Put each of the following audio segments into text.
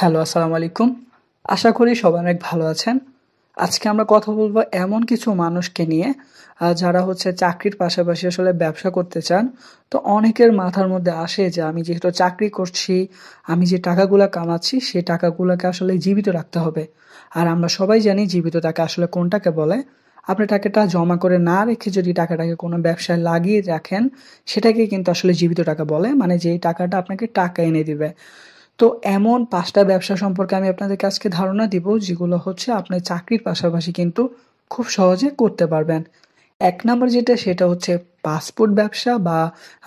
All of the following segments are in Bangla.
হ্যালো, আসসালামু আলাইকুম। আশা করি সবাই অনেক ভালো আছেন। আজকে আমরা কথা বলবো এমন কিছু মানুষকে নিয়ে যারা হচ্ছে চাকরির পাশাপাশি আসলে ব্যবসা করতে চান। তো অনেকের মাথার মধ্যে আসে যে আমি যেহেতু চাকরি করছি, আমি যে টাকাগুলা কামাচ্ছি সেই টাকাগুলাকে আসলে জীবিত রাখতে হবে। আর আমরা সবাই জানি জীবিত টাকা আসলে কোনটাকে বলে। আপনি টাকাটা জমা করে না রেখে যদি টাকাটাকে কোনো ব্যবসায় লাগিয়ে রাখেন, সেটাকে কিন্তু আসলে জীবিত টাকা বলে। মানে যেই টাকাটা আপনাকে টাকা এনে দিবে। তো এমন ৫ টা ব্যবসা সম্পর্কে আমি আপনাদেরকে আজকে ধারণা দিব, যেগুলো হচ্ছে আপনার চাকরির পাশাপাশি কিন্তু খুব সহজে করতে পারবেন। ১ নাম্বার যেটা সেটা হচ্ছে পাসপোর্ট ব্যবসা বা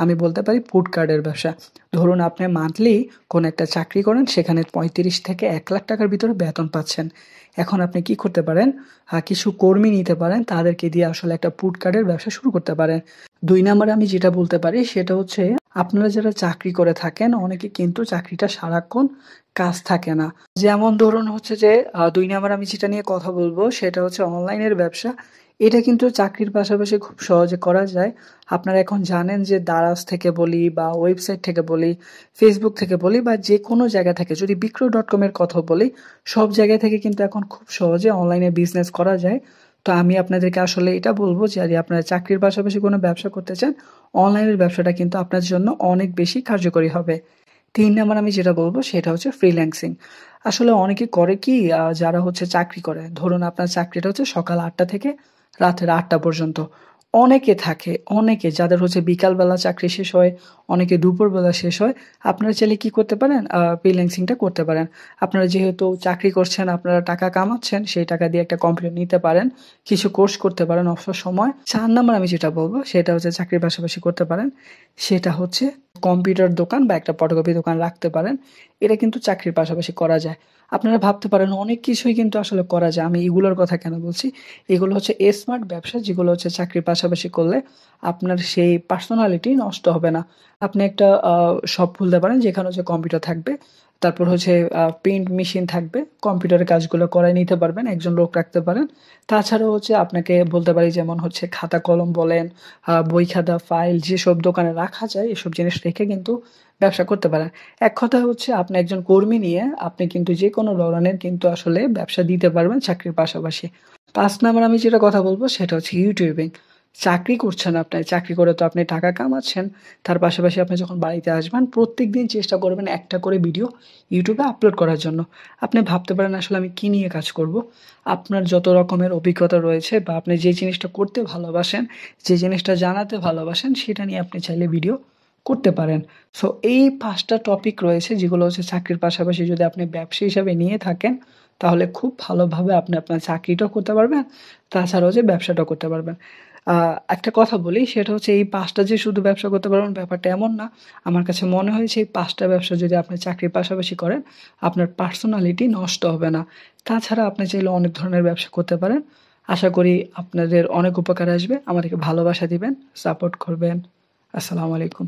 আমি বলতে পারি ফুড কার্ডের ব্যবসা। ধরুন আপনি মান্থলি কোনো একটা চাকরি করেন, সেখানে ৩৫ থেকে ৳১,০০,০০০ ভিতরে বেতন পাচ্ছেন। এখন আপনি কি করতে পারেন? কিছু কর্মী নিতে পারেন, তাদেরকে দিয়ে আসলে একটা ফুড কার্ডের ব্যবসা শুরু করতে পারেন। ২ নাম্বারে আমি যেটা বলতে পারি সেটা হচ্ছে আপনারা যারা চাকরি করে থাকেন, অনেকে কিন্তু চাকরিটা সারাক্ষণ কাজ থাকে না। যেমন ধরুন হচ্ছে যে ২ নাম্বার আমি যেটা নিয়ে কথা বলব সেটা হচ্ছে অনলাইনের ব্যবসা। এটা কিন্তু চাকরির পাশাপাশি খুব সহজে করা যায়। আপনারা এখন জানেন যে দারাজ থেকে বলি বা ওয়েবসাইট থেকে বলি, Facebook থেকে বলি বা যেকোনো জায়গা থেকে যদি বিক্রয়.com এর কথা বলি, সব জায়গা থেকে কিন্তু এখন খুব সহজে অনলাইনে বিজনেস করা যায়। তো আমি আপনাদেরকে আসলে এটা বলব যে যদি আপনারা চাকরির পাশাপাশি কোনো ব্যবসা করতে চান, অনলাইনের ব্যবসাটা কিন্তু আপনার জন্য অনেক বেশি কার্যকরী হবে। ৩ নাম্বার আমি যেটা বলব সেটা হচ্ছে ফ্রিল্যান্সিং। আসলে অনেকে করে কি যারা হচ্ছে চাকরি করে, ধরুন আপনার চাকরিটা হচ্ছে সকাল ৮ঃ০০ থেকে রাতের ৮ঃ০০ পর্যন্ত। অনেকে থাকে, অনেকে যাদের হচ্ছে বিকালবেলা চাকরি শেষ হয়, অনেকে দুপুরবেলা শেষ হয়। আপনারা চাইলে কি করতে পারেন? ফ্রিল্যান্সিংটা করতে পারেন। আপনারা যেহেতু চাকরি করছেন, আপনারা টাকা কামাচ্ছেন, সেই টাকা দিয়ে একটা কম্পিউটার নিতে পারেন। কিছু কোর্স করতে পারেন অবসর সময়। ৪ নাম্বার আমি যেটা বলব সেটা হচ্ছে চাকরির পাশাপাশি করতে পারেন। সেটা হচ্ছে কম্পিউটার দোকান বা একটা ফটোকপি দোকান রাখতে পারেন। এটা কিন্তু চাকরির পাশাপাশি করা যায়। আপনারা ভাবতে পারেন অনেক কিছুই কিন্তু আসলে করা যায়। আমি এগুলোর কথা কেন বলছি? এগুলো হচ্ছে স্মার্ট ব্যবসা, যেগুলো হচ্ছে চাকরির পাশাপাশি করলে আপনার সেই পার্সোনালিটি নষ্ট হবে না। আপনি একটা শপ খুলতে পারেন যেখানে হচ্ছে কম্পিউটার থাকবে। তারপর হচ্ছে প্রিন্ট মেশিন থাকবে। কম্পিউটারের কাজগুলো করায় নিতে পারবেন। একজন লোক রাখতে পারেন। তাছাড়াও হচ্ছে আপনাকে বলতে পারি, যেমন হচ্ছে খাতা কলম বলেন, বই খাতা, ফাইল যেসব দোকানে রাখা যায় এসব জিনিস রেখে কিন্তু ব্যবসা করতে পারেন। এক কথায় হচ্ছে আপনি একজন কর্মী নিয়ে আপনি কিন্তু যেকোনো ধরনের কিন্তু আসলে ব্যবসা দিতে পারবেন চাকরির পাশাপাশি। ৫ নাম্বার আমি যেটা কথা বলব সেটা হচ্ছে ইউটিউবিং। চাকরি করছেন আপনি, চাকরি করে তো আপনি টাকা কামাচ্ছেন। তার পাশাপাশি আপনি যখন বাড়িতে আসবেন প্রত্যেকদিন চেষ্টা করবেন একটা করে ভিডিও YouTube এ আপলোড করার জন্য। আপনি ভাবতে পারেন আসলে আমি কি নিয়ে কাজ করব? আপনার যত রকমের অভিজ্ঞতা রয়েছে বা আপনি যে জিনিসটা করতে ভালোবাসেন, যে জিনিসটা জানাতে ভালোবাসেন সেটা নিয়ে আপনি চাইলে ভিডিও করতে পারেন। সো এই ৫ টা টপিক রয়েছে যেগুলো হচ্ছে চাকরির পাশাপাশি যদি আপনি ব্যবসা হিসাবে নিয়ে থাকেন, তাহলে খুব ভালোভাবে আপনি আপনার চাকরিটাও করতে পারবেন। তাছাড়াও যে ব্যবসাটাও করতে পারবেন। আ একটা কথা বলি, সেটা হচ্ছে এই ৫ টা যে শুধু ব্যবসা করতে পারবেন ব্যাপারটা এমন না। আমার কাছে মনে হয়েছে এই ৫ টা ব্যবসা যদি আপনি চাকরির পাশাপাশি করেন, আপনার পার্সোনালিটি নষ্ট হবে না। তাছাড়া আপনি চাইলে অনেক ধরনের ব্যবসা করতে পারেন। আশা করি আপনাদের অনেক উপকারে আসবে। আমাদেরকে ভালোবাসা দিবেন, সাপোর্ট করবেন। আসসালামু আলাইকুম।